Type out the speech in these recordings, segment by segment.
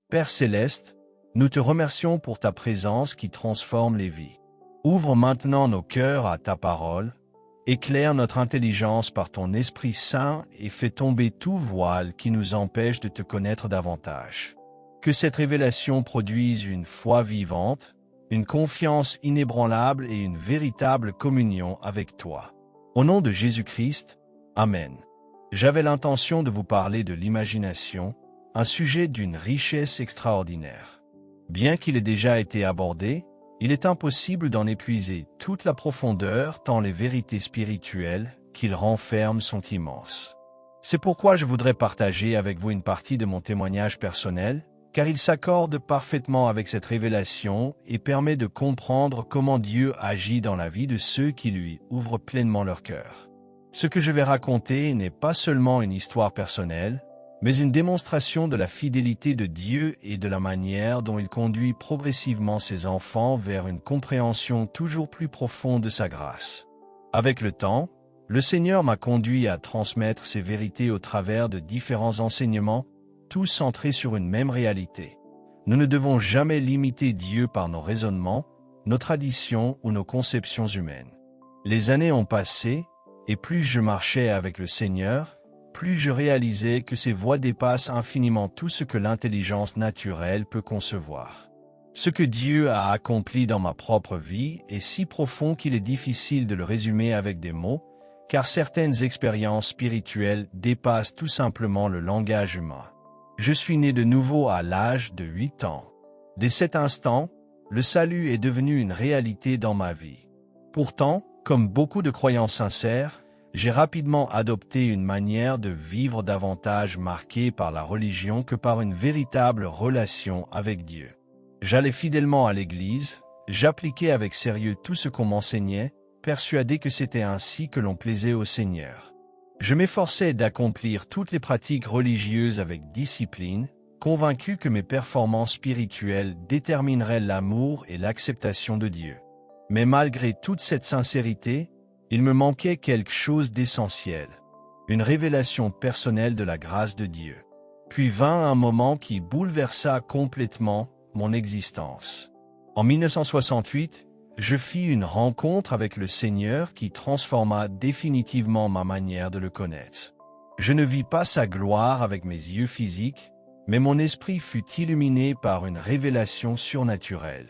Père céleste, nous te remercions pour ta présence qui transforme les vies. Ouvre maintenant nos cœurs à ta parole, éclaire notre intelligence par ton Esprit Saint et fais tomber tout voile qui nous empêche de te connaître davantage. Que cette révélation produise une foi vivante, une confiance inébranlable et une véritable communion avec toi. Au nom de Jésus-Christ, Amen. J'avais l'intention de vous parler de l'imagination, un sujet d'une richesse extraordinaire. Bien qu'il ait déjà été abordé, il est impossible d'en épuiser toute la profondeur tant les vérités spirituelles qu'il renferme sont immenses. C'est pourquoi je voudrais partager avec vous une partie de mon témoignage personnel, car il s'accorde parfaitement avec cette révélation et permet de comprendre comment Dieu agit dans la vie de ceux qui lui ouvrent pleinement leur cœur. Ce que je vais raconter n'est pas seulement une histoire personnelle, mais une démonstration de la fidélité de Dieu et de la manière dont il conduit progressivement ses enfants vers une compréhension toujours plus profonde de sa grâce. Avec le temps, le Seigneur m'a conduit à transmettre ces vérités au travers de différents enseignements, tous centrés sur une même réalité. Nous ne devons jamais limiter Dieu par nos raisonnements, nos traditions ou nos conceptions humaines. Les années ont passé, et plus je marchais avec le Seigneur, plus je réalisais que ses voies dépassent infiniment tout ce que l'intelligence naturelle peut concevoir. Ce que Dieu a accompli dans ma propre vie est si profond qu'il est difficile de le résumer avec des mots, car certaines expériences spirituelles dépassent tout simplement le langage humain. Je suis né de nouveau à l'âge de 8 ans. Dès cet instant, le salut est devenu une réalité dans ma vie. Pourtant, comme beaucoup de croyants sincères, j'ai rapidement adopté une manière de vivre davantage marquée par la religion que par une véritable relation avec Dieu. J'allais fidèlement à l'église, j'appliquais avec sérieux tout ce qu'on m'enseignait, persuadé que c'était ainsi que l'on plaisait au Seigneur. Je m'efforçais d'accomplir toutes les pratiques religieuses avec discipline, convaincu que mes performances spirituelles détermineraient l'amour et l'acceptation de Dieu. Mais malgré toute cette sincérité, il me manquait quelque chose d'essentiel, une révélation personnelle de la grâce de Dieu. Puis vint un moment qui bouleversa complètement mon existence. En 1968, je fis une rencontre avec le Seigneur qui transforma définitivement ma manière de le connaître. Je ne vis pas sa gloire avec mes yeux physiques, mais mon esprit fut illuminé par une révélation surnaturelle.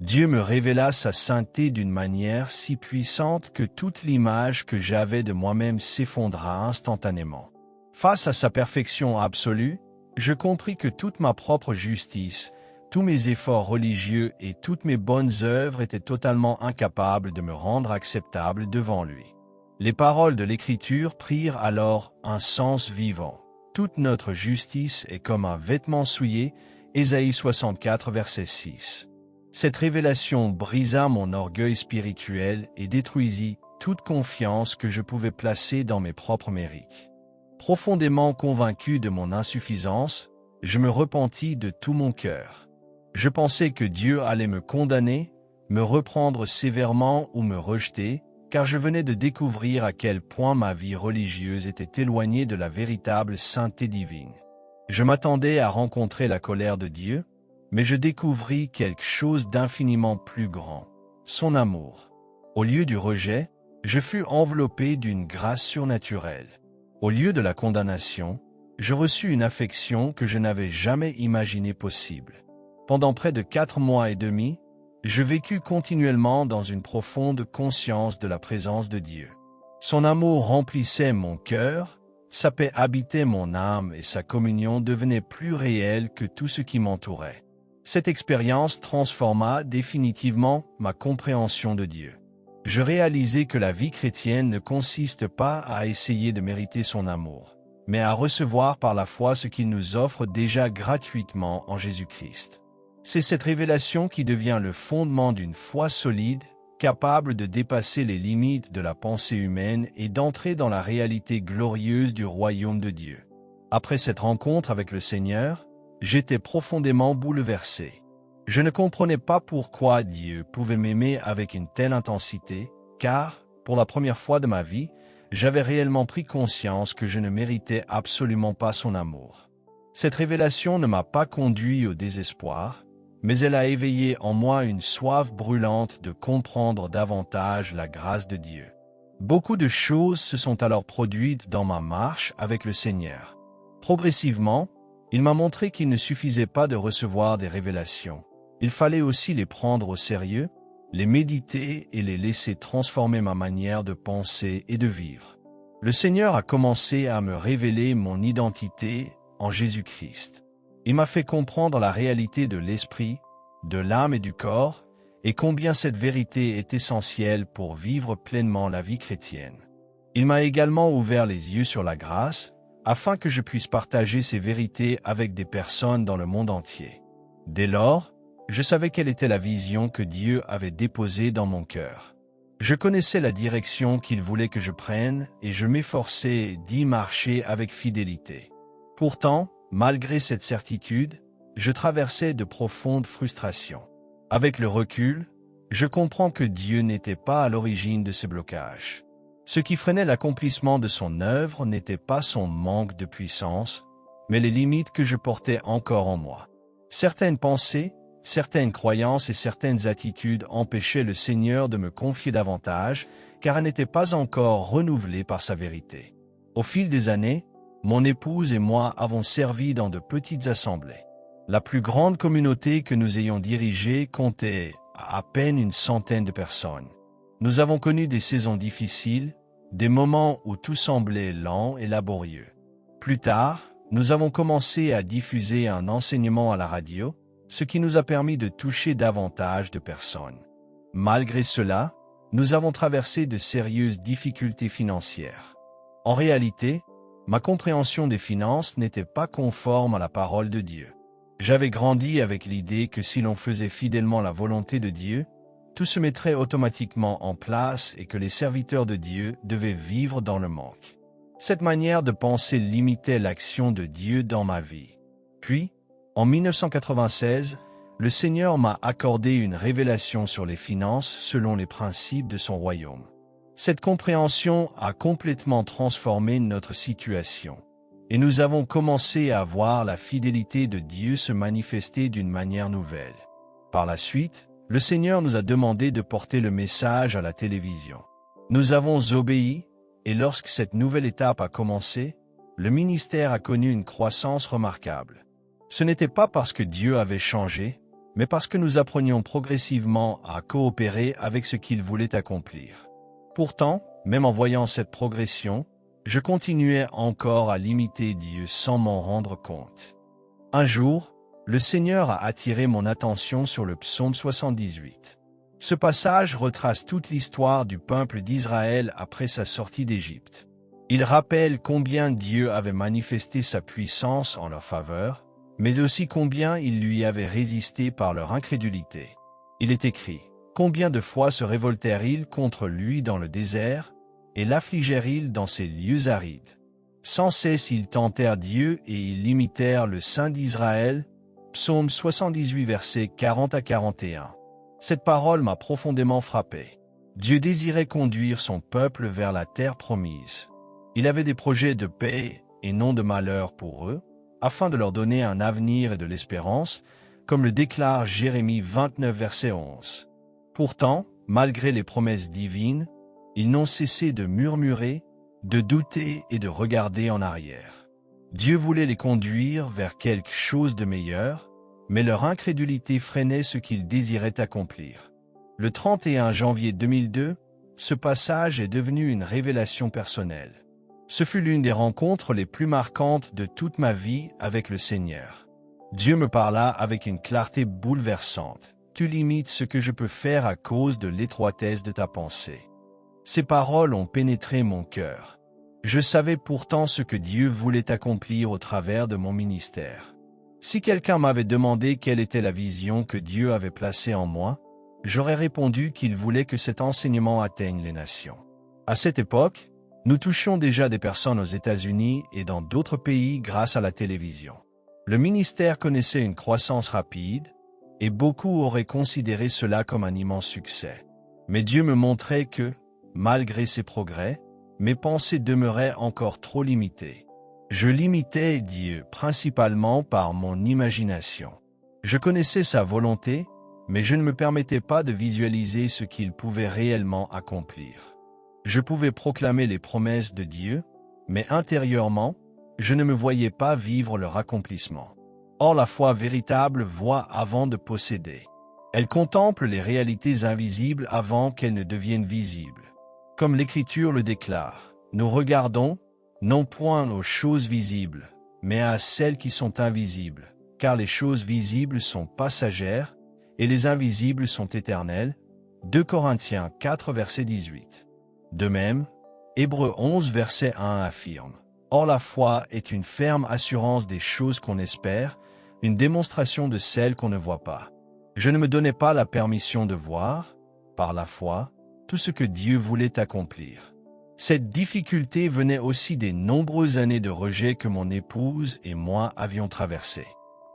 Dieu me révéla sa sainteté d'une manière si puissante que toute l'image que j'avais de moi-même s'effondra instantanément. Face à sa perfection absolue, je compris que toute ma propre justice, tous mes efforts religieux et toutes mes bonnes œuvres étaient totalement incapables de me rendre acceptable devant lui. Les paroles de l'Écriture prirent alors un sens vivant. Toute notre justice est comme un vêtement souillé, Ésaïe 64, verset 6. Cette révélation brisa mon orgueil spirituel et détruisit toute confiance que je pouvais placer dans mes propres mérites. Profondément convaincu de mon insuffisance, je me repentis de tout mon cœur. Je pensais que Dieu allait me condamner, me reprendre sévèrement ou me rejeter, car je venais de découvrir à quel point ma vie religieuse était éloignée de la véritable sainteté divine. Je m'attendais à rencontrer la colère de Dieu, mais je découvris quelque chose d'infiniment plus grand, son amour. Au lieu du rejet, je fus enveloppé d'une grâce surnaturelle. Au lieu de la condamnation, je reçus une affection que je n'avais jamais imaginée possible. Pendant près de 4 mois et demi, je vécus continuellement dans une profonde conscience de la présence de Dieu. Son amour remplissait mon cœur, sa paix habitait mon âme et sa communion devenait plus réelle que tout ce qui m'entourait. Cette expérience transforma définitivement ma compréhension de Dieu. Je réalisai que la vie chrétienne ne consiste pas à essayer de mériter son amour, mais à recevoir par la foi ce qu'il nous offre déjà gratuitement en Jésus-Christ. C'est cette révélation qui devient le fondement d'une foi solide, capable de dépasser les limites de la pensée humaine et d'entrer dans la réalité glorieuse du royaume de Dieu. Après cette rencontre avec le Seigneur, j'étais profondément bouleversé. Je ne comprenais pas pourquoi Dieu pouvait m'aimer avec une telle intensité, car, pour la première fois de ma vie, j'avais réellement pris conscience que je ne méritais absolument pas son amour. Cette révélation ne m'a pas conduit au désespoir, mais elle a éveillé en moi une soif brûlante de comprendre davantage la grâce de Dieu. Beaucoup de choses se sont alors produites dans ma marche avec le Seigneur. Progressivement, il m'a montré qu'il ne suffisait pas de recevoir des révélations. Il fallait aussi les prendre au sérieux, les méditer et les laisser transformer ma manière de penser et de vivre. Le Seigneur a commencé à me révéler mon identité en Jésus-Christ. Il m'a fait comprendre la réalité de l'esprit, de l'âme et du corps, et combien cette vérité est essentielle pour vivre pleinement la vie chrétienne. Il m'a également ouvert les yeux sur la grâce, afin que je puisse partager ces vérités avec des personnes dans le monde entier. Dès lors, je savais quelle était la vision que Dieu avait déposée dans mon cœur. Je connaissais la direction qu'il voulait que je prenne et je m'efforçais d'y marcher avec fidélité. Pourtant, malgré cette certitude, je traversais de profondes frustrations. Avec le recul, je comprends que Dieu n'était pas à l'origine de ces blocages. Ce qui freinait l'accomplissement de son œuvre n'était pas son manque de puissance, mais les limites que je portais encore en moi. Certaines pensées, certaines croyances et certaines attitudes empêchaient le Seigneur de me confier davantage, car elles n'étaient pas encore renouvelées par sa vérité. Au fil des années, mon épouse et moi avons servi dans de petites assemblées. La plus grande communauté que nous ayons dirigée comptait à peine une centaine de personnes. Nous avons connu des saisons difficiles, des moments où tout semblait lent et laborieux. Plus tard, nous avons commencé à diffuser un enseignement à la radio, ce qui nous a permis de toucher davantage de personnes. Malgré cela, nous avons traversé de sérieuses difficultés financières. En réalité, ma compréhension des finances n'était pas conforme à la parole de Dieu. J'avais grandi avec l'idée que si l'on faisait fidèlement la volonté de Dieu, tout se mettrait automatiquement en place et que les serviteurs de Dieu devaient vivre dans le manque. Cette manière de penser limitait l'action de Dieu dans ma vie. Puis, en 1996, le Seigneur m'a accordé une révélation sur les finances selon les principes de son royaume. Cette compréhension a complètement transformé notre situation. Et nous avons commencé à voir la fidélité de Dieu se manifester d'une manière nouvelle. Par la suite, le Seigneur nous a demandé de porter le message à la télévision. Nous avons obéi, et lorsque cette nouvelle étape a commencé, le ministère a connu une croissance remarquable. Ce n'était pas parce que Dieu avait changé, mais parce que nous apprenions progressivement à coopérer avec ce qu'il voulait accomplir. Pourtant, même en voyant cette progression, je continuais encore à limiter Dieu sans m'en rendre compte. Un jour, le Seigneur a attiré mon attention sur le psaume 78. Ce passage retrace toute l'histoire du peuple d'Israël après sa sortie d'Égypte. Il rappelle combien Dieu avait manifesté sa puissance en leur faveur, mais aussi combien il lui avait résisté par leur incrédulité. Il est écrit: « Combien de fois se révoltèrent-ils contre lui dans le désert, et l'affligèrent-ils dans ces lieux arides. Sans cesse ils tentèrent Dieu et ils limitèrent le Saint d'Israël. » Psaume 78 versets 40 à 41. Cette parole m'a profondément frappé. Dieu désirait conduire son peuple vers la terre promise. Il avait des projets de paix et non de malheur pour eux, afin de leur donner un avenir et de l'espérance, comme le déclare Jérémie 29 verset 11. Pourtant, malgré les promesses divines, ils n'ont cessé de murmurer, de douter et de regarder en arrière. Dieu voulait les conduire vers quelque chose de meilleur, mais leur incrédulité freinait ce qu'ils désiraient accomplir. Le 31 janvier 2002, ce passage est devenu une révélation personnelle. Ce fut l'une des rencontres les plus marquantes de toute ma vie avec le Seigneur. Dieu me parla avec une clarté bouleversante. « Tu limites ce que je peux faire à cause de l'étroitesse de ta pensée. » Ces paroles ont pénétré mon cœur. Je savais pourtant ce que Dieu voulait accomplir au travers de mon ministère. Si quelqu'un m'avait demandé quelle était la vision que Dieu avait placée en moi, j'aurais répondu qu'il voulait que cet enseignement atteigne les nations. À cette époque, nous touchions déjà des personnes aux États-Unis et dans d'autres pays grâce à la télévision. Le ministère connaissait une croissance rapide, et beaucoup auraient considéré cela comme un immense succès. Mais Dieu me montrait que, malgré ces progrès, mes pensées demeuraient encore trop limitées. Je limitais Dieu principalement par mon imagination. Je connaissais sa volonté, mais je ne me permettais pas de visualiser ce qu'il pouvait réellement accomplir. Je pouvais proclamer les promesses de Dieu, mais intérieurement, je ne me voyais pas vivre leur accomplissement. Or, la foi véritable voit avant de posséder. Elle contemple les réalités invisibles avant qu'elles ne deviennent visibles. Comme l'Écriture le déclare, nous regardons, non point aux choses visibles, mais à celles qui sont invisibles, car les choses visibles sont passagères, et les invisibles sont éternelles. 2 Corinthiens 4, verset 18. De même, Hébreux 11, verset 1 affirme: Or la foi est une ferme assurance des choses qu'on espère, une démonstration de celles qu'on ne voit pas. Je ne me donnais pas la permission de voir, par la foi, tout ce que Dieu voulait accomplir. Cette difficulté venait aussi des nombreuses années de rejet que mon épouse et moi avions traversées.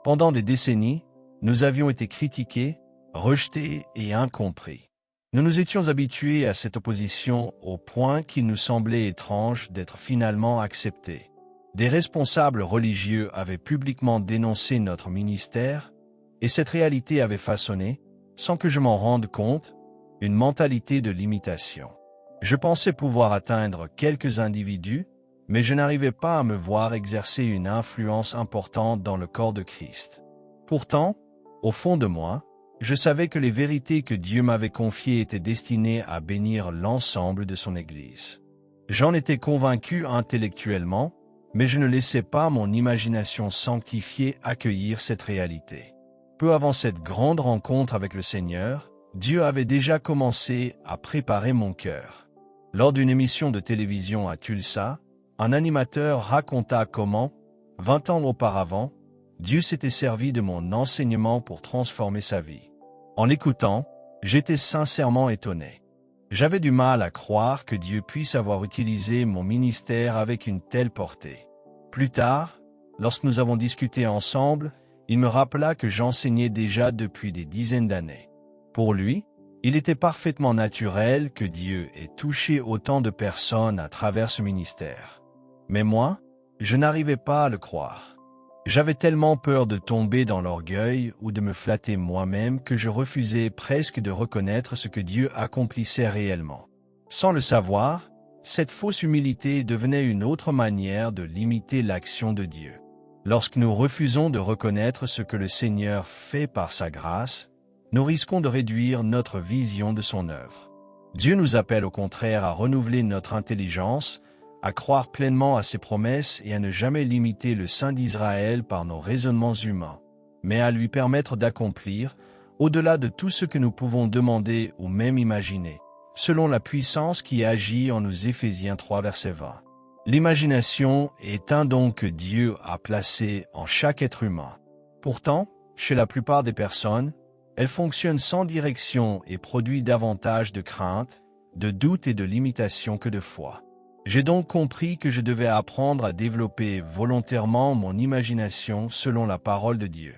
Pendant des décennies, nous avions été critiqués, rejetés et incompris. Nous nous étions habitués à cette opposition au point qu'il nous semblait étrange d'être finalement acceptés. Des responsables religieux avaient publiquement dénoncé notre ministère, et cette réalité avait façonné, sans que je m'en rende compte, une mentalité de limitation. Je pensais pouvoir atteindre quelques individus, mais je n'arrivais pas à me voir exercer une influence importante dans le corps de Christ. Pourtant, au fond de moi, je savais que les vérités que Dieu m'avait confiées étaient destinées à bénir l'ensemble de son Église. J'en étais convaincu intellectuellement, mais je ne laissais pas mon imagination sanctifiée accueillir cette réalité. Peu avant cette grande rencontre avec le Seigneur, Dieu avait déjà commencé à préparer mon cœur. Lors d'une émission de télévision à Tulsa, un animateur raconta comment, 20 ans auparavant, Dieu s'était servi de mon enseignement pour transformer sa vie. En l'écoutant, j'étais sincèrement étonné. J'avais du mal à croire que Dieu puisse avoir utilisé mon ministère avec une telle portée. Plus tard, lorsque nous avons discuté ensemble, il me rappela que j'enseignais déjà depuis des dizaines d'années. Pour lui, il était parfaitement naturel que Dieu ait touché autant de personnes à travers ce ministère. Mais moi, je n'arrivais pas à le croire. J'avais tellement peur de tomber dans l'orgueil ou de me flatter moi-même que je refusais presque de reconnaître ce que Dieu accomplissait réellement. Sans le savoir, cette fausse humilité devenait une autre manière de limiter l'action de Dieu. Lorsque nous refusons de reconnaître ce que le Seigneur fait par sa grâce, nous risquons de réduire notre vision de son œuvre. Dieu nous appelle au contraire à renouveler notre intelligence, à croire pleinement à ses promesses et à ne jamais limiter le Saint d'Israël par nos raisonnements humains, mais à lui permettre d'accomplir, au-delà de tout ce que nous pouvons demander ou même imaginer, selon la puissance qui agit en nous. Éphésiens 3, verset 20. L'imagination est un don que Dieu a placé en chaque être humain. Pourtant, chez la plupart des personnes, elle fonctionne sans direction et produit davantage de crainte, de doute et de limitation que de foi. J'ai donc compris que je devais apprendre à développer volontairement mon imagination selon la parole de Dieu.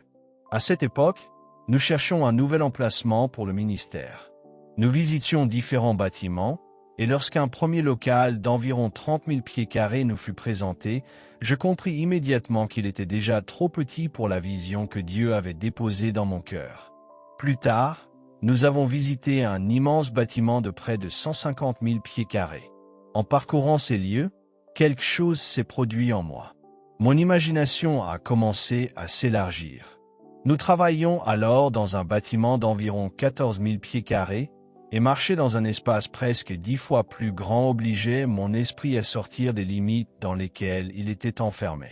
À cette époque, nous cherchions un nouvel emplacement pour le ministère. Nous visitions différents bâtiments, et lorsqu'un premier local d'environ 30 000 pieds carrés nous fut présenté, je compris immédiatement qu'il était déjà trop petit pour la vision que Dieu avait déposée dans mon cœur. Plus tard, nous avons visité un immense bâtiment de près de 150 000 pieds carrés. En parcourant ces lieux, quelque chose s'est produit en moi. Mon imagination a commencé à s'élargir. Nous travaillions alors dans un bâtiment d'environ 14 000 pieds carrés, et marcher dans un espace presque 10 fois plus grand obligeait mon esprit à sortir des limites dans lesquelles il était enfermé.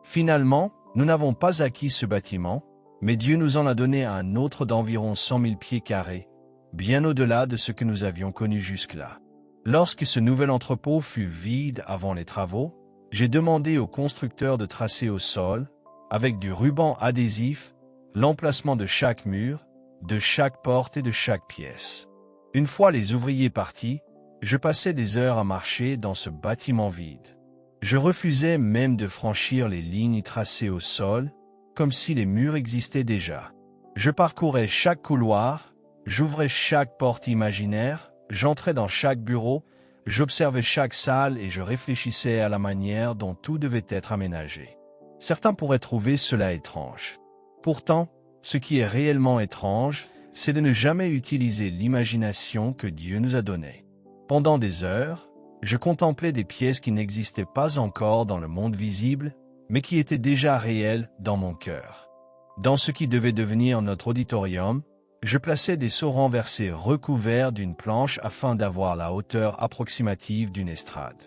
Finalement, nous n'avons pas acquis ce bâtiment, mais Dieu nous en a donné un autre d'environ 100 000 pieds carrés, bien au-delà de ce que nous avions connu jusque-là. Lorsque ce nouvel entrepôt fut vide avant les travaux, j'ai demandé au constructeur de tracer au sol, avec du ruban adhésif, l'emplacement de chaque mur, de chaque porte et de chaque pièce. Une fois les ouvriers partis, je passais des heures à marcher dans ce bâtiment vide. Je refusais même de franchir les lignes tracées au sol, comme si les murs existaient déjà. Je parcourais chaque couloir, j'ouvrais chaque porte imaginaire, j'entrais dans chaque bureau, J'observais chaque salle et je réfléchissais à la manière dont tout devait être aménagé. Certains pourraient trouver cela étrange. Pourtant, ce qui est réellement étrange, c'est de ne jamais utiliser l'imagination que Dieu nous a donnée. Pendant des heures, je contemplais des pièces qui n'existaient pas encore dans le monde visible, mais qui étaient déjà réelles dans mon cœur. Dans ce qui devait devenir notre auditorium, je plaçais des seaux renversés recouverts d'une planche afin d'avoir la hauteur approximative d'une estrade.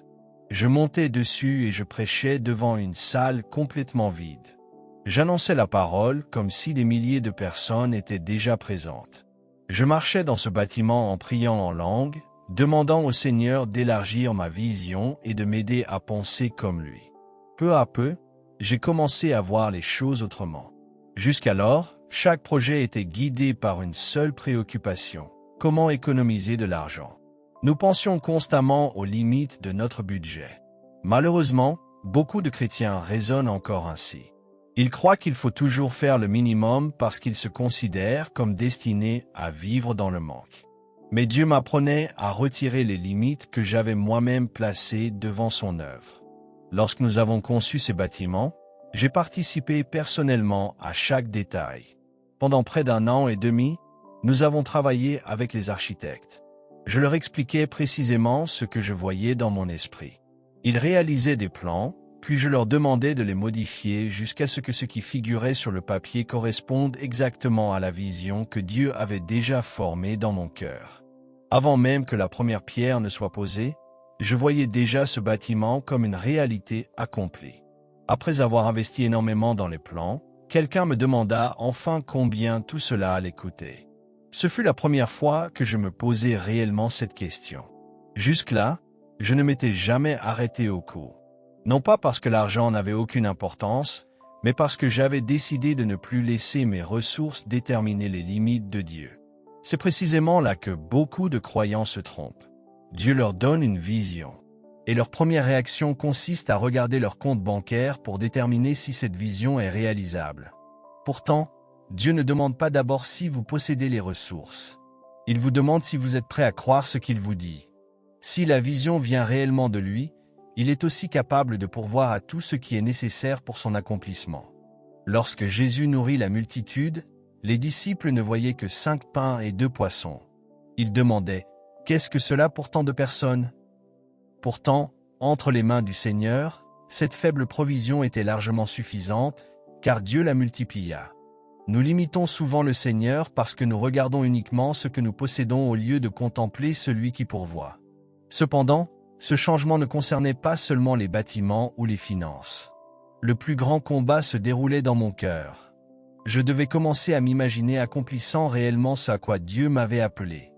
Je montais dessus et je prêchais devant une salle complètement vide. J'annonçais la parole comme si des milliers de personnes étaient déjà présentes. Je marchais dans ce bâtiment en priant en langue, demandant au Seigneur d'élargir ma vision et de m'aider à penser comme lui. Peu à peu, j'ai commencé à voir les choses autrement. Jusqu'alors, chaque projet était guidé par une seule préoccupation: comment économiser de l'argent. Nous pensions constamment aux limites de notre budget. Malheureusement, beaucoup de chrétiens raisonnent encore ainsi. Ils croient qu'il faut toujours faire le minimum parce qu'ils se considèrent comme destinés à vivre dans le manque. Mais Dieu m'apprenait à retirer les limites que j'avais moi-même placées devant son œuvre. Lorsque nous avons conçu ces bâtiments, j'ai participé personnellement à chaque détail. Pendant près d'1 an et demi, nous avons travaillé avec les architectes. Je leur expliquais précisément ce que je voyais dans mon esprit. Ils réalisaient des plans, puis je leur demandais de les modifier jusqu'à ce que ce qui figurait sur le papier corresponde exactement à la vision que Dieu avait déjà formée dans mon cœur. Avant même que la première pierre ne soit posée, je voyais déjà ce bâtiment comme une réalité accomplie. Après avoir investi énormément dans les plans, quelqu'un me demanda enfin combien tout cela allait coûter. Ce fut la première fois que je me posais réellement cette question. Jusque-là, je ne m'étais jamais arrêté au coût. Non pas parce que l'argent n'avait aucune importance, mais parce que j'avais décidé de ne plus laisser mes ressources déterminer les limites de Dieu. C'est précisément là que beaucoup de croyants se trompent. Dieu leur donne une vision, et leur première réaction consiste à regarder leur compte bancaire pour déterminer si cette vision est réalisable. Pourtant, Dieu ne demande pas d'abord si vous possédez les ressources. Il vous demande si vous êtes prêt à croire ce qu'il vous dit. Si la vision vient réellement de lui, il est aussi capable de pourvoir à tout ce qui est nécessaire pour son accomplissement. Lorsque Jésus nourrit la multitude, les disciples ne voyaient que 5 pains et 2 poissons. Ils demandaient: « Qu'est-ce que cela pour tant de personnes ?» Pourtant, entre les mains du Seigneur, cette faible provision était largement suffisante, car Dieu la multiplia. Nous limitons souvent le Seigneur parce que nous regardons uniquement ce que nous possédons au lieu de contempler celui qui pourvoit. Cependant, ce changement ne concernait pas seulement les bâtiments ou les finances. Le plus grand combat se déroulait dans mon cœur. Je devais commencer à m'imaginer accomplissant réellement ce à quoi Dieu m'avait appelé.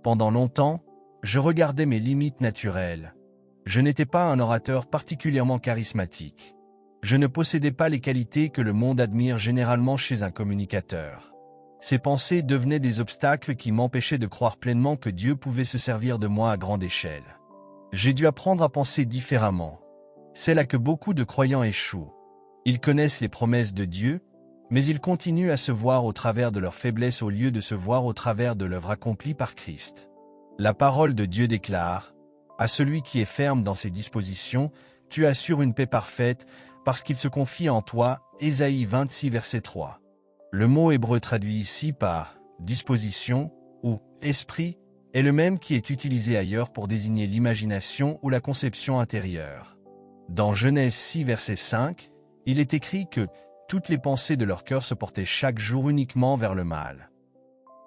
Pendant longtemps, je regardais mes limites naturelles. Je n'étais pas un orateur particulièrement charismatique. Je ne possédais pas les qualités que le monde admire généralement chez un communicateur. Ces pensées devenaient des obstacles qui m'empêchaient de croire pleinement que Dieu pouvait se servir de moi à grande échelle. J'ai dû apprendre à penser différemment. C'est là que beaucoup de croyants échouent. Ils connaissent les promesses de Dieu, mais ils continuent à se voir au travers de leur faiblesse au lieu de se voir au travers de l'œuvre accomplie par Christ. La parole de Dieu déclare: « À celui qui est ferme dans ses dispositions, tu assures une paix parfaite, parce qu'il se confie en toi. » Ésaïe 26 verset 3. Le mot hébreu traduit ici par « disposition » ou « esprit » est le même qui est utilisé ailleurs pour désigner l'imagination ou la conception intérieure. Dans Genèse 6 verset 5, il est écrit que « toutes les pensées de leur cœur se portaient chaque jour uniquement vers le mal ».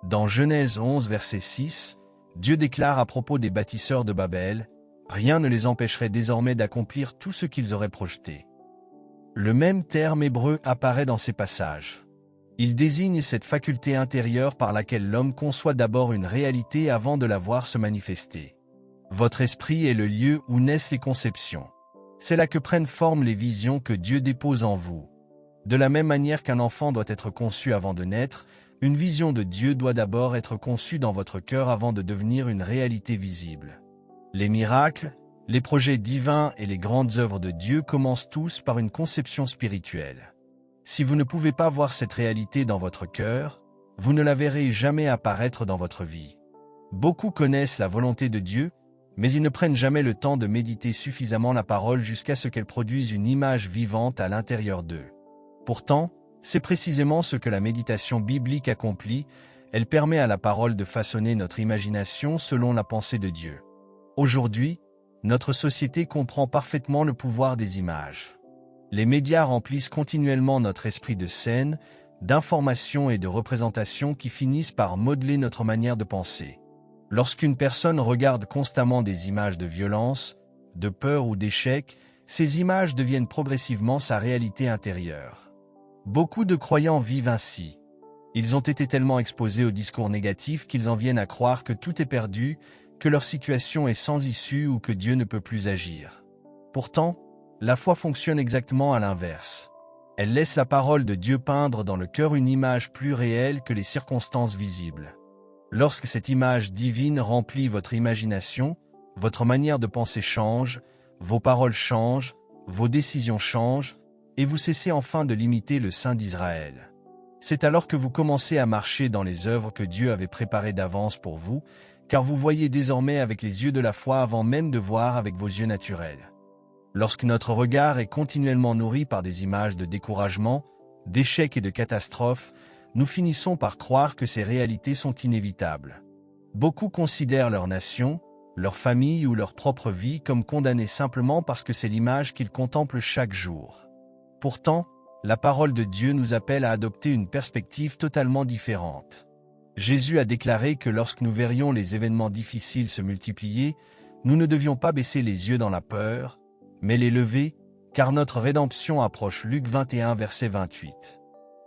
Dans Genèse 11 verset 6, Dieu déclare à propos des bâtisseurs de Babel: « Rien ne les empêcherait désormais d'accomplir tout ce qu'ils auraient projeté. » Le même terme hébreu apparaît dans ces passages. Il désigne cette faculté intérieure par laquelle l'homme conçoit d'abord une réalité avant de la voir se manifester. Votre esprit est le lieu où naissent les conceptions. C'est là que prennent forme les visions que Dieu dépose en vous. De la même manière qu'un enfant doit être conçu avant de naître, une vision de Dieu doit d'abord être conçue dans votre cœur avant de devenir une réalité visible. Les miracles, les projets divins et les grandes œuvres de Dieu commencent tous par une conception spirituelle. Si vous ne pouvez pas voir cette réalité dans votre cœur, vous ne la verrez jamais apparaître dans votre vie. Beaucoup connaissent la volonté de Dieu, mais ils ne prennent jamais le temps de méditer suffisamment la parole jusqu'à ce qu'elle produise une image vivante à l'intérieur d'eux. Pourtant, c'est précisément ce que la méditation biblique accomplit, elle permet à la parole de façonner notre imagination selon la pensée de Dieu. Aujourd'hui, notre société comprend parfaitement le pouvoir des images. Les médias remplissent continuellement notre esprit de scène, d'information et de représentation qui finissent par modeler notre manière de penser. Lorsqu'une personne regarde constamment des images de violence, de peur ou d'échec, ces images deviennent progressivement sa réalité intérieure. Beaucoup de croyants vivent ainsi. Ils ont été tellement exposés aux discours négatifs qu'ils en viennent à croire que tout est perdu, que leur situation est sans issue ou que Dieu ne peut plus agir. Pourtant, la foi fonctionne exactement à l'inverse. Elle laisse la parole de Dieu peindre dans le cœur une image plus réelle que les circonstances visibles. Lorsque cette image divine remplit votre imagination, votre manière de penser change, vos paroles changent, vos décisions changent, et vous cessez enfin de limiter le Saint d'Israël. C'est alors que vous commencez à marcher dans les œuvres que Dieu avait préparées d'avance pour vous, car vous voyez désormais avec les yeux de la foi avant même de voir avec vos yeux naturels. Lorsque notre regard est continuellement nourri par des images de découragement, d'échecs et de catastrophes, nous finissons par croire que ces réalités sont inévitables. Beaucoup considèrent leur nation, leur famille ou leur propre vie comme condamnées simplement parce que c'est l'image qu'ils contemplent chaque jour. Pourtant, la parole de Dieu nous appelle à adopter une perspective totalement différente. Jésus a déclaré que lorsque nous verrions les événements difficiles se multiplier, nous ne devions pas baisser les yeux dans la peur, mais les lever, car notre rédemption approche. Luc 21, verset 28.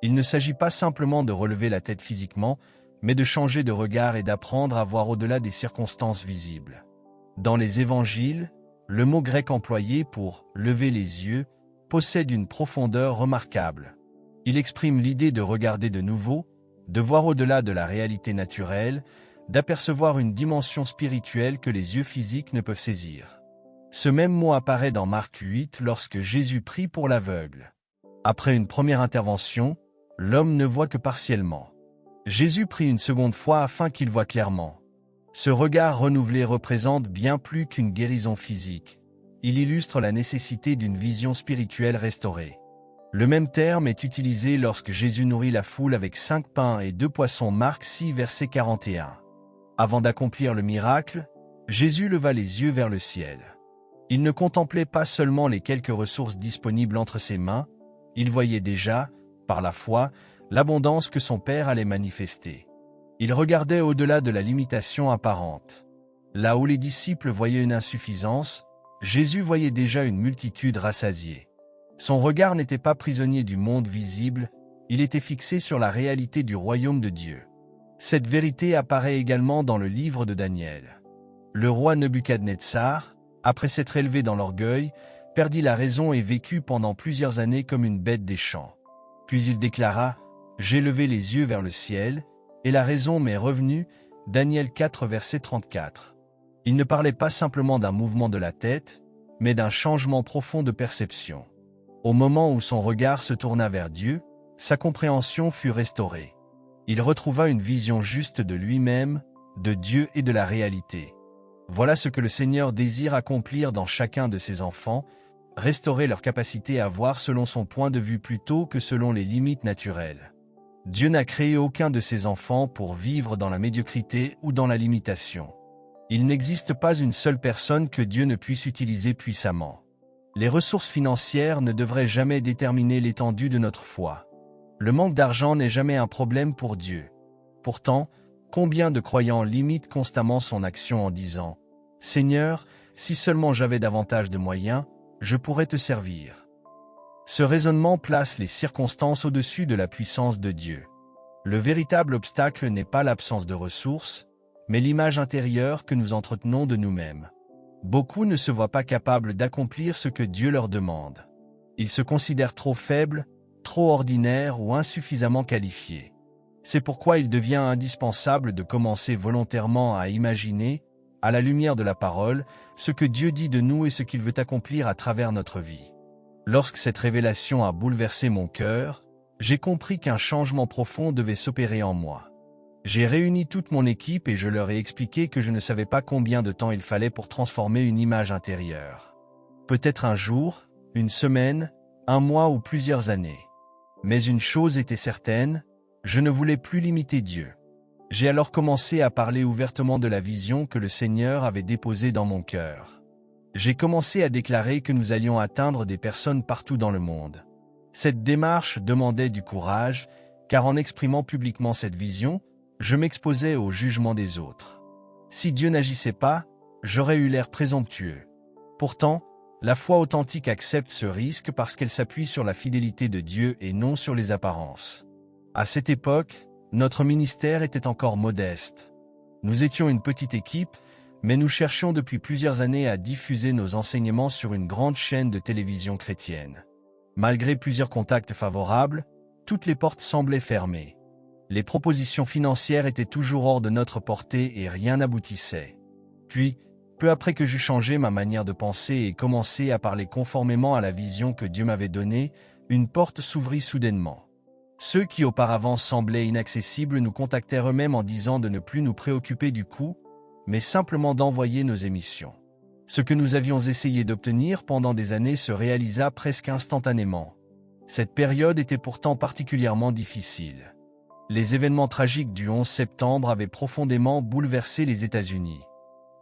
Il ne s'agit pas simplement de relever la tête physiquement, mais de changer de regard et d'apprendre à voir au-delà des circonstances visibles. Dans les évangiles, le mot grec employé pour « lever les yeux » possède une profondeur remarquable. Il exprime l'idée de regarder de nouveau, de voir au-delà de la réalité naturelle, d'apercevoir une dimension spirituelle que les yeux physiques ne peuvent saisir. Ce même mot apparaît dans Marc 8 lorsque Jésus prie pour l'aveugle. Après une première intervention, l'homme ne voit que partiellement. Jésus prie une seconde fois afin qu'il voie clairement. Ce regard renouvelé représente bien plus qu'une guérison physique. Il illustre la nécessité d'une vision spirituelle restaurée. Le même terme est utilisé lorsque Jésus nourrit la foule avec 5 pains et 2 poissons. Marc 6, verset 41. Avant d'accomplir le miracle, Jésus leva les yeux vers le ciel. Il ne contemplait pas seulement les quelques ressources disponibles entre ses mains, il voyait déjà, par la foi, l'abondance que son Père allait manifester. Il regardait au-delà de la limitation apparente. Là où les disciples voyaient une insuffisance, Jésus voyait déjà une multitude rassasiée. Son regard n'était pas prisonnier du monde visible, il était fixé sur la réalité du royaume de Dieu. Cette vérité apparaît également dans le livre de Daniel. Le roi Nebuchadnezzar, après s'être élevé dans l'orgueil, perdit la raison et vécut pendant plusieurs années comme une bête des champs. Puis il déclara « J'ai levé les yeux vers le ciel, et la raison m'est revenue » Daniel 4, verset 34. Il ne parlait pas simplement d'un mouvement de la tête, mais d'un changement profond de perception. Au moment où son regard se tourna vers Dieu, sa compréhension fut restaurée. Il retrouva une vision juste de lui-même, de Dieu et de la réalité. Voilà ce que le Seigneur désire accomplir dans chacun de ses enfants, restaurer leur capacité à voir selon son point de vue plutôt que selon les limites naturelles. Dieu n'a créé aucun de ses enfants pour vivre dans la médiocrité ou dans la limitation. Il n'existe pas une seule personne que Dieu ne puisse utiliser puissamment. Les ressources financières ne devraient jamais déterminer l'étendue de notre foi. Le manque d'argent n'est jamais un problème pour Dieu. Pourtant, combien de croyants limitent constamment son action en disant « Seigneur, si seulement j'avais davantage de moyens, je pourrais te servir. » Ce raisonnement place les circonstances au-dessus de la puissance de Dieu. Le véritable obstacle n'est pas l'absence de ressources, mais l'image intérieure que nous entretenons de nous-mêmes. Beaucoup ne se voient pas capables d'accomplir ce que Dieu leur demande. Ils se considèrent trop faibles, trop ordinaires ou insuffisamment qualifiés. C'est pourquoi il devient indispensable de commencer volontairement à imaginer, à la lumière de la parole, ce que Dieu dit de nous et ce qu'il veut accomplir à travers notre vie. Lorsque cette révélation a bouleversé mon cœur, j'ai compris qu'un changement profond devait s'opérer en moi. J'ai réuni toute mon équipe et je leur ai expliqué que je ne savais pas combien de temps il fallait pour transformer une image intérieure. Peut-être un jour, une semaine, un mois ou plusieurs années. Mais une chose était certaine, je ne voulais plus limiter Dieu. J'ai alors commencé à parler ouvertement de la vision que le Seigneur avait déposée dans mon cœur. J'ai commencé à déclarer que nous allions atteindre des personnes partout dans le monde. Cette démarche demandait du courage, car en exprimant publiquement cette vision, je m'exposais au jugement des autres. Si Dieu n'agissait pas, j'aurais eu l'air présomptueux. Pourtant, la foi authentique accepte ce risque parce qu'elle s'appuie sur la fidélité de Dieu et non sur les apparences. À cette époque, notre ministère était encore modeste. Nous étions une petite équipe, mais nous cherchions depuis plusieurs années à diffuser nos enseignements sur une grande chaîne de télévision chrétienne. Malgré plusieurs contacts favorables, toutes les portes semblaient fermées. Les propositions financières étaient toujours hors de notre portée et rien n'aboutissait. Puis, peu après que j'eus changé ma manière de penser et commencé à parler conformément à la vision que Dieu m'avait donnée, une porte s'ouvrit soudainement. Ceux qui auparavant semblaient inaccessibles nous contactèrent eux-mêmes en disant de ne plus nous préoccuper du coût, mais simplement d'envoyer nos émissions. Ce que nous avions essayé d'obtenir pendant des années se réalisa presque instantanément. Cette période était pourtant particulièrement difficile. Les événements tragiques du 11 septembre avaient profondément bouleversé les États-Unis.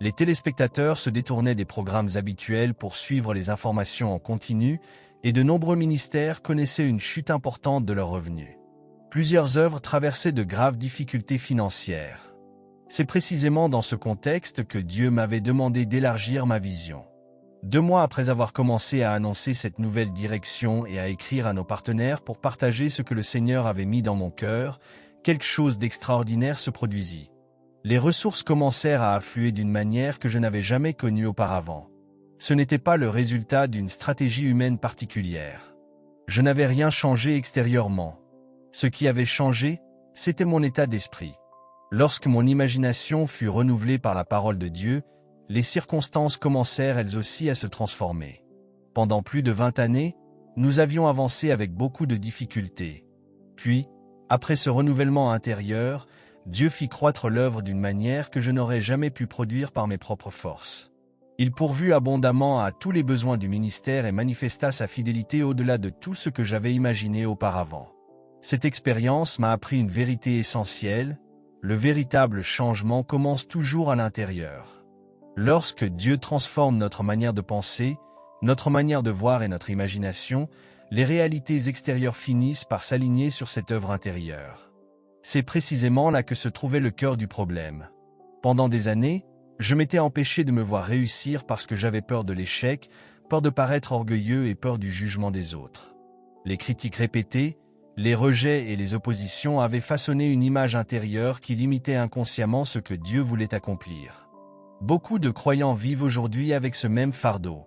Les téléspectateurs se détournaient des programmes habituels pour suivre les informations en continu et de nombreux ministères connaissaient une chute importante de leurs revenus. Plusieurs œuvres traversaient de graves difficultés financières. C'est précisément dans ce contexte que Dieu m'avait demandé d'élargir ma vision. 2 mois après avoir commencé à annoncer cette nouvelle direction et à écrire à nos partenaires pour partager ce que le Seigneur avait mis dans mon cœur, quelque chose d'extraordinaire se produisit. Les ressources commencèrent à affluer d'une manière que je n'avais jamais connue auparavant. Ce n'était pas le résultat d'une stratégie humaine particulière. Je n'avais rien changé extérieurement. Ce qui avait changé, c'était mon état d'esprit. Lorsque mon imagination fut renouvelée par la parole de Dieu, les circonstances commencèrent elles aussi à se transformer. Pendant plus de 20 années, nous avions avancé avec beaucoup de difficultés. Puis, après ce renouvellement intérieur, Dieu fit croître l'œuvre d'une manière que je n'aurais jamais pu produire par mes propres forces. Il pourvut abondamment à tous les besoins du ministère et manifesta sa fidélité au-delà de tout ce que j'avais imaginé auparavant. Cette expérience m'a appris une vérité essentielle: le véritable changement commence toujours à l'intérieur. Lorsque Dieu transforme notre manière de penser, notre manière de voir et notre imagination, les réalités extérieures finissent par s'aligner sur cette œuvre intérieure. C'est précisément là que se trouvait le cœur du problème. Pendant des années, je m'étais empêché de me voir réussir parce que j'avais peur de l'échec, peur de paraître orgueilleux et peur du jugement des autres. Les critiques répétées, les rejets et les oppositions avaient façonné une image intérieure qui limitait inconsciemment ce que Dieu voulait accomplir. Beaucoup de croyants vivent aujourd'hui avec ce même fardeau.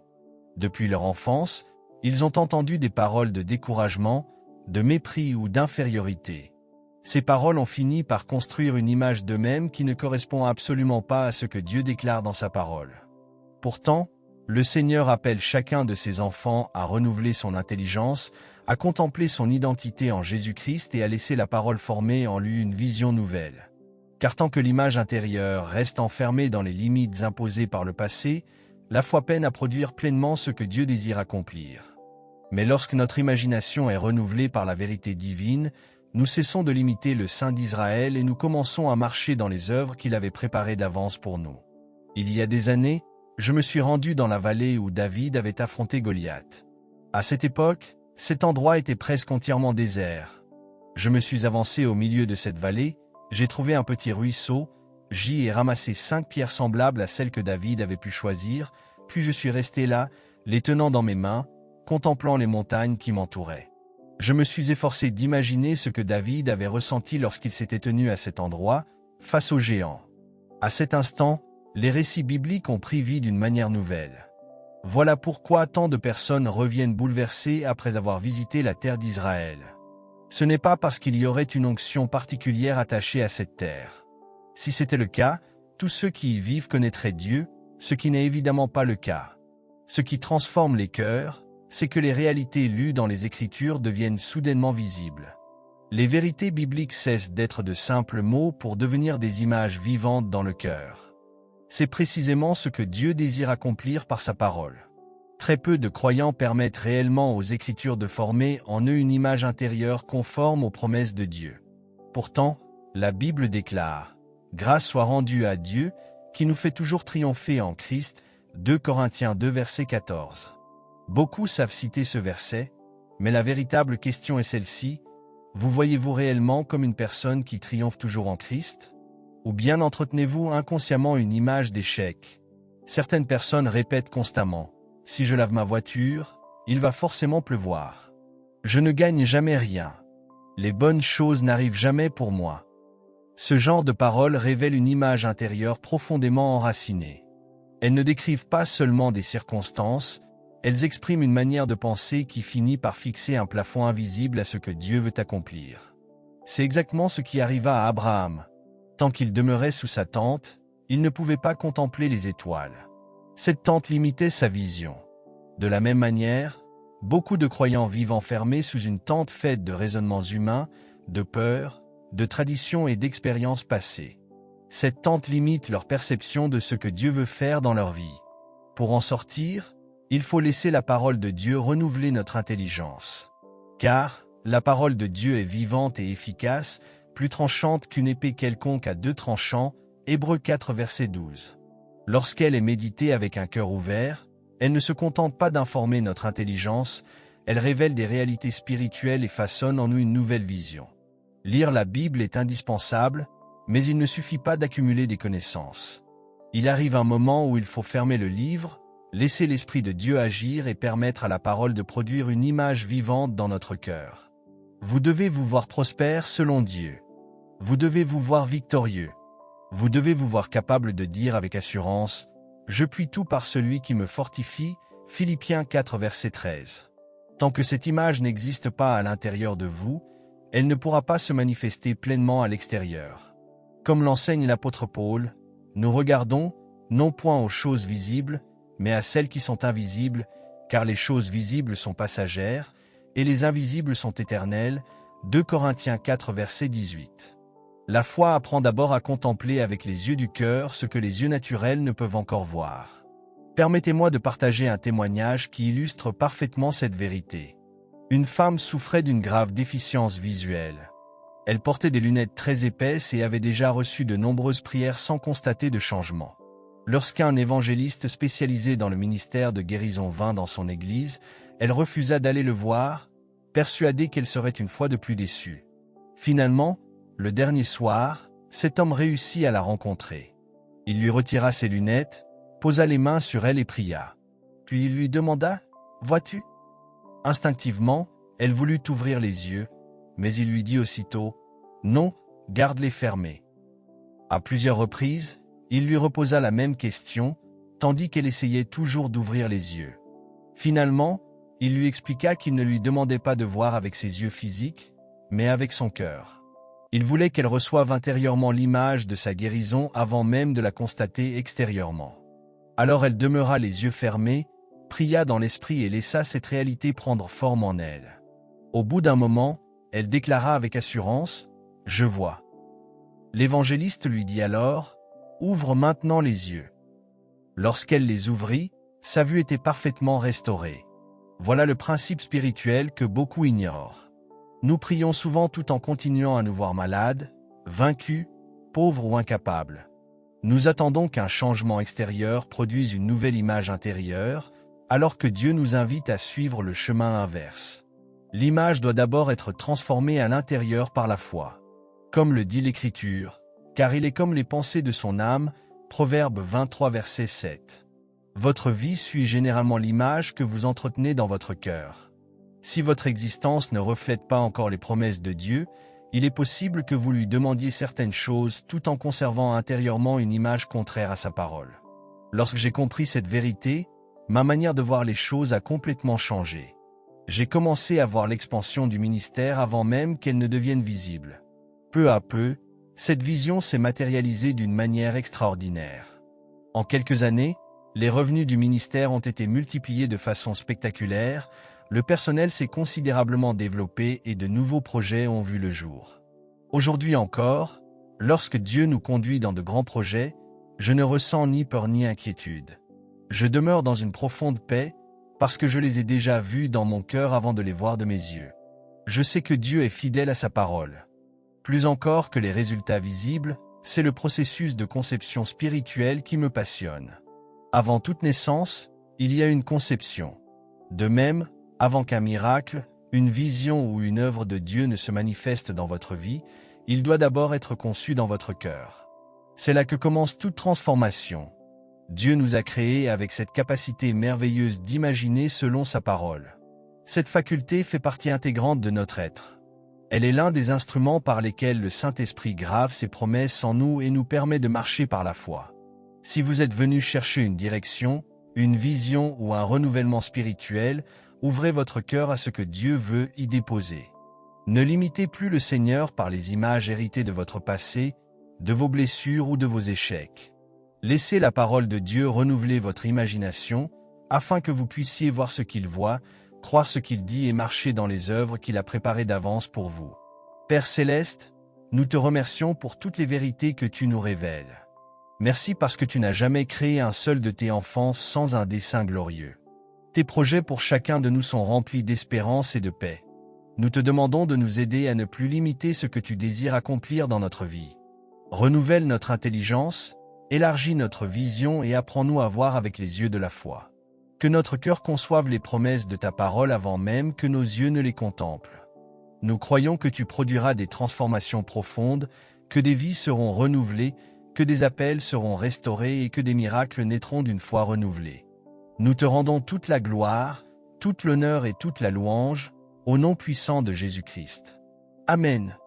Depuis leur enfance, ils ont entendu des paroles de découragement, de mépris ou d'infériorité. Ces paroles ont fini par construire une image d'eux-mêmes qui ne correspond absolument pas à ce que Dieu déclare dans sa parole. Pourtant, le Seigneur appelle chacun de ses enfants à renouveler son intelligence, à contempler son identité en Jésus-Christ et à laisser la parole former en lui une vision nouvelle. Car tant que l'image intérieure reste enfermée dans les limites imposées par le passé, la foi peine à produire pleinement ce que Dieu désire accomplir. Mais lorsque notre imagination est renouvelée par la vérité divine, nous cessons de limiter le Saint d'Israël et nous commençons à marcher dans les œuvres qu'il avait préparées d'avance pour nous. Il y a des années, je me suis rendu dans la vallée où David avait affronté Goliath. À cette époque, cet endroit était presque entièrement désert. Je me suis avancé au milieu de cette vallée, j'ai trouvé un petit ruisseau, j'y ai ramassé 5 pierres semblables à celles que David avait pu choisir, puis je suis resté là, les tenant dans mes mains, contemplant les montagnes qui m'entouraient. Je me suis efforcé d'imaginer ce que David avait ressenti lorsqu'il s'était tenu à cet endroit, face aux géants. À cet instant, les récits bibliques ont pris vie d'une manière nouvelle. Voilà pourquoi tant de personnes reviennent bouleversées après avoir visité la terre d'Israël. Ce n'est pas parce qu'il y aurait une onction particulière attachée à cette terre. Si c'était le cas, tous ceux qui y vivent connaîtraient Dieu, ce qui n'est évidemment pas le cas. Ce qui transforme les cœurs, c'est que les réalités lues dans les Écritures deviennent soudainement visibles. Les vérités bibliques cessent d'être de simples mots pour devenir des images vivantes dans le cœur. C'est précisément ce que Dieu désire accomplir par sa parole. Très peu de croyants permettent réellement aux Écritures de former en eux une image intérieure conforme aux promesses de Dieu. Pourtant, la Bible déclare « Grâce soit rendue à Dieu, qui nous fait toujours triompher en Christ » 2 Corinthiens 2 verset 14. Beaucoup savent citer ce verset, mais la véritable question est celle-ci. Vous voyez-vous réellement comme une personne qui triomphe toujours en Christ? Ou bien entretenez-vous inconsciemment une image d'échec? Certaines personnes répètent constamment « Si je lave ma voiture, il va forcément pleuvoir. Je ne gagne jamais rien. Les bonnes choses n'arrivent jamais pour moi. » Ce genre de paroles révèle une image intérieure profondément enracinée. Elles ne décrivent pas seulement des circonstances, elles expriment une manière de penser qui finit par fixer un plafond invisible à ce que Dieu veut accomplir. C'est exactement ce qui arriva à Abraham. Tant qu'il demeurait sous sa tente, il ne pouvait pas contempler les étoiles. Cette tente limitait sa vision. De la même manière, beaucoup de croyants vivent enfermés sous une tente faite de raisonnements humains, de peurs, de traditions et d'expériences passées. Cette tente limite leur perception de ce que Dieu veut faire dans leur vie. Pour en sortir, il faut laisser la parole de Dieu renouveler notre intelligence. Car, la parole de Dieu est vivante et efficace, plus tranchante qu'une épée quelconque à deux tranchants, Hébreux 4 verset 12. Lorsqu'elle est méditée avec un cœur ouvert, elle ne se contente pas d'informer notre intelligence, elle révèle des réalités spirituelles et façonne en nous une nouvelle vision. Lire la Bible est indispensable, mais il ne suffit pas d'accumuler des connaissances. Il arrive un moment où il faut fermer le livre, laisser l'Esprit de Dieu agir et permettre à la parole de produire une image vivante dans notre cœur. Vous devez vous voir prospère selon Dieu. Vous devez vous voir victorieux. Vous devez vous voir capable de dire avec assurance « Je puis tout par celui qui me fortifie » Philippiens 4 verset 13. Tant que cette image n'existe pas à l'intérieur de vous, elle ne pourra pas se manifester pleinement à l'extérieur. Comme l'enseigne l'apôtre Paul, nous regardons, non point aux choses visibles, mais à celles qui sont invisibles, car les choses visibles sont passagères, et les invisibles sont éternelles. 2 Corinthiens 4 verset 18. La foi apprend d'abord à contempler avec les yeux du cœur ce que les yeux naturels ne peuvent encore voir. Permettez-moi de partager un témoignage qui illustre parfaitement cette vérité. Une femme souffrait d'une grave déficience visuelle. Elle portait des lunettes très épaisses et avait déjà reçu de nombreuses prières sans constater de changement. Lorsqu'un évangéliste spécialisé dans le ministère de guérison vint dans son église, elle refusa d'aller le voir, persuadée qu'elle serait une fois de plus déçue. Finalement, le dernier soir, cet homme réussit à la rencontrer. Il lui retira ses lunettes, posa les mains sur elle et pria. Puis il lui demanda « Vois-tu » Instinctivement, elle voulut ouvrir les yeux, mais il lui dit aussitôt « Non, garde-les fermés ». À plusieurs reprises, il lui reposa la même question, tandis qu'elle essayait toujours d'ouvrir les yeux. Finalement, il lui expliqua qu'il ne lui demandait pas de voir avec ses yeux physiques, mais avec son cœur. Il voulait qu'elle reçoive intérieurement l'image de sa guérison avant même de la constater extérieurement. Alors elle demeura les yeux fermés, pria dans l'esprit et laissa cette réalité prendre forme en elle. Au bout d'un moment, elle déclara avec assurance « Je vois ». L'évangéliste lui dit alors « Ouvre maintenant les yeux ». Lorsqu'elle les ouvrit, sa vue était parfaitement restaurée. Voilà le principe spirituel que beaucoup ignorent. Nous prions souvent tout en continuant à nous voir malades, vaincus, pauvres ou incapables. Nous attendons qu'un changement extérieur produise une nouvelle image intérieure, alors que Dieu nous invite à suivre le chemin inverse. L'image doit d'abord être transformée à l'intérieur par la foi. Comme le dit l'Écriture, car il est comme les pensées de son âme, Proverbe 23 verset 7. Votre vie suit généralement l'image que vous entretenez dans votre cœur. Si votre existence ne reflète pas encore les promesses de Dieu, il est possible que vous lui demandiez certaines choses tout en conservant intérieurement une image contraire à sa parole. Lorsque j'ai compris cette vérité, ma manière de voir les choses a complètement changé. J'ai commencé à voir l'expansion du ministère avant même qu'elle ne devienne visible. Peu à peu, cette vision s'est matérialisée d'une manière extraordinaire. En quelques années, les revenus du ministère ont été multipliés de façon spectaculaire, le personnel s'est considérablement développé et de nouveaux projets ont vu le jour. Aujourd'hui encore, lorsque Dieu nous conduit dans de grands projets, je ne ressens ni peur ni inquiétude. Je demeure dans une profonde paix parce que je les ai déjà vus dans mon cœur avant de les voir de mes yeux. Je sais que Dieu est fidèle à sa parole. Plus encore que les résultats visibles, c'est le processus de conception spirituelle qui me passionne. Avant toute naissance, il y a une conception. De même, avant qu'un miracle, une vision ou une œuvre de Dieu ne se manifeste dans votre vie, il doit d'abord être conçu dans votre cœur. C'est là que commence toute transformation. Dieu nous a créés avec cette capacité merveilleuse d'imaginer selon sa parole. Cette faculté fait partie intégrante de notre être. Elle est l'un des instruments par lesquels le Saint-Esprit grave ses promesses en nous et nous permet de marcher par la foi. Si vous êtes venu chercher une direction, une vision ou un renouvellement spirituel, ouvrez votre cœur à ce que Dieu veut y déposer. Ne limitez plus le Seigneur par les images héritées de votre passé, de vos blessures ou de vos échecs. Laissez la parole de Dieu renouveler votre imagination, afin que vous puissiez voir ce qu'il voit, croire ce qu'il dit et marcher dans les œuvres qu'il a préparées d'avance pour vous. Père Céleste, nous te remercions pour toutes les vérités que tu nous révèles. Merci parce que tu n'as jamais créé un seul de tes enfants sans un dessein glorieux. Tes projets pour chacun de nous sont remplis d'espérance et de paix. Nous te demandons de nous aider à ne plus limiter ce que tu désires accomplir dans notre vie. Renouvelle notre intelligence, élargis notre vision et apprends-nous à voir avec les yeux de la foi. Que notre cœur conçoive les promesses de ta parole avant même que nos yeux ne les contemplent. Nous croyons que tu produiras des transformations profondes, que des vies seront renouvelées, que des appels seront restaurés et que des miracles naîtront d'une foi renouvelée. Nous te rendons toute la gloire, toute l'honneur et toute la louange, au nom puissant de Jésus-Christ. Amen.